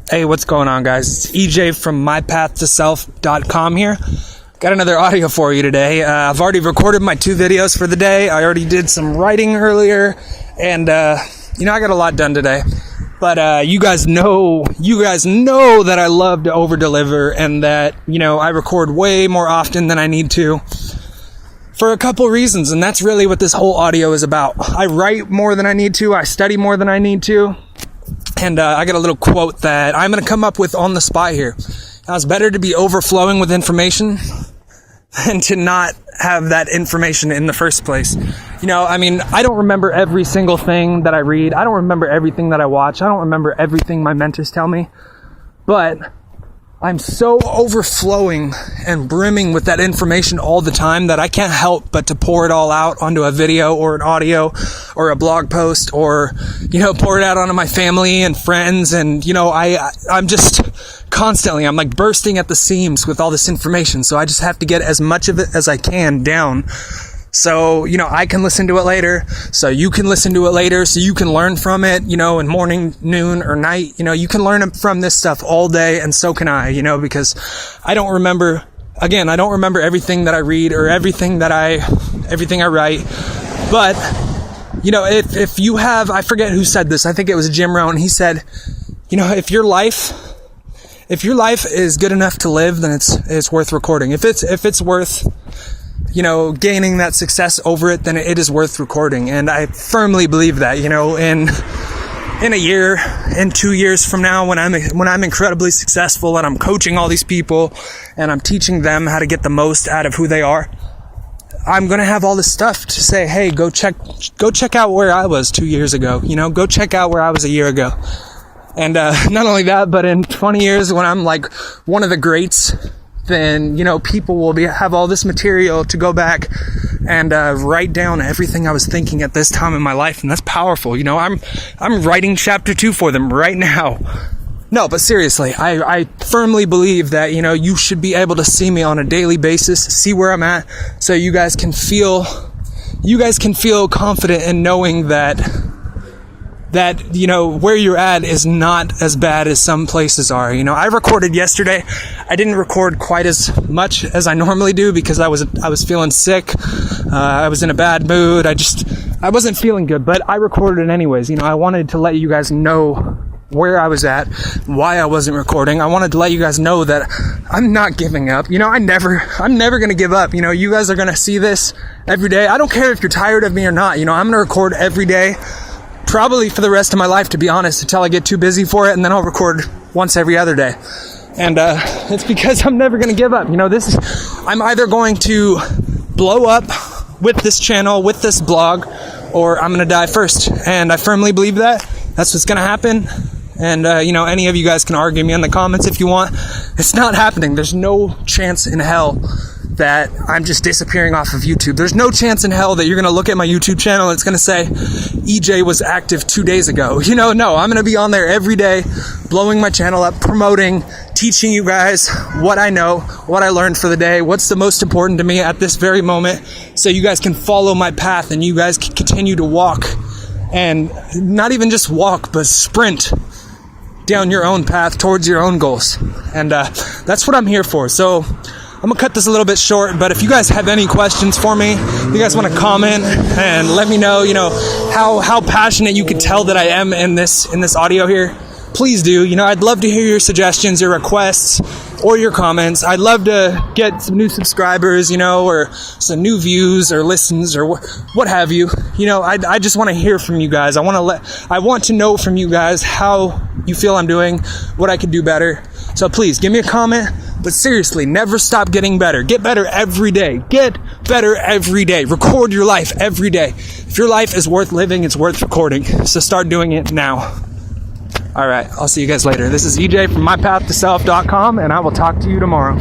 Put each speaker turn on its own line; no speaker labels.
Hey, what's going on, guys? It's EJ from mypathtoself.com here. Got another audio for you today. I've already recorded my 2 videos for the day. I already did some writing earlier, and I got a lot done today. But you guys know that I love to over-deliver, and that, I record way more often than I need to for a couple reasons, and that's really what this whole audio is about. I write more than I need to. I study more than I need to. And I got a little quote that I'm going to come up with on the spot here. Now, it's better to be overflowing with information than to not have that information in the first place. I don't remember every single thing that I read. I don't remember everything that I watch. I don't remember everything my mentors tell me. But I'm so overflowing and brimming with that information all the time that I can't help but to pour it all out onto a video or an audio or a blog post, or, pour it out onto my family and friends. And, I'm just constantly, I'm like bursting at the seams with all this information. So I just have to get as much of it as I can down. So, I can listen to it later, so you can listen to it later, so you can learn from it, in morning, noon, or night. You can learn from this stuff all day, and so can I, because I don't remember everything that I read or everything I write. But, if you have, I forget who said this, I think it was Jim Rohn. He said, if your life is good enough to live, then it's worth recording. If it's worth gaining that success over it, then it is worth recording. And I firmly believe that, in a year, in 2 years from now, when I'm incredibly successful and I'm coaching all these people and I'm teaching them how to get the most out of who they are, I'm going to have all this stuff to say, hey, go check out where I was 2 years ago, go check out where I was a year ago. And, not only that, but in 20 years, when I'm like one of the greats, then, people will have all this material to go back and write down everything I was thinking at this time in my life. And that's powerful. I'm writing chapter 2 for them right now. No, but seriously, I firmly believe that, you should be able to see me on a daily basis, see where I'm at, so you guys can feel confident in knowing that, where you're at is not as bad as some places are. I recorded yesterday. I didn't record quite as much as I normally do because I was feeling sick. I was in a bad mood. I wasn't feeling good, but I recorded it anyways. I wanted to let you guys know where I was at, why I wasn't recording. I wanted to let you guys know that I'm not giving up. I'm never going to give up. You guys are going to see this every day. I don't care if you're tired of me or not. I'm going to record every day. Probably for the rest of my life, to be honest, until I get too busy for it, and then I'll record once every other day. And it's because I'm never going to give up. I'm either going to blow up with this channel, with this blog, or I'm going to die first. And I firmly believe that. That's what's going to happen. And, any of you guys can argue me in the comments if you want. It's not happening. There's no chance in hell that I'm just disappearing off of YouTube. There's no chance in hell that you're going to look at my YouTube channel and it's going to say, EJ was active 2 days ago. No, I'm going to be on there every day, blowing my channel up, promoting, teaching you guys what I know, what I learned for the day, what's the most important to me at this very moment, so you guys can follow my path and you guys can continue to walk, and not even just walk, but sprint down your own path towards your own goals. And that's what I'm here for. So I'm going to cut this a little bit short, but if you guys have any questions for me, if you guys want to comment and let me know, how passionate you could tell that I am in this audio here, please do. I'd love to hear your suggestions, your requests, or your comments. I'd love to get some new subscribers, or some new views or listens or what have you. I just want to hear from you guys. I want to know from you guys how you feel I'm doing, what I could do better. So please give me a comment. But seriously, never stop getting better. Get better every day. Get better every day. Record your life every day. If your life is worth living, it's worth recording. So start doing it now. All right, I'll see you guys later. This is EJ from mypathtoself.com, and I will talk to you tomorrow.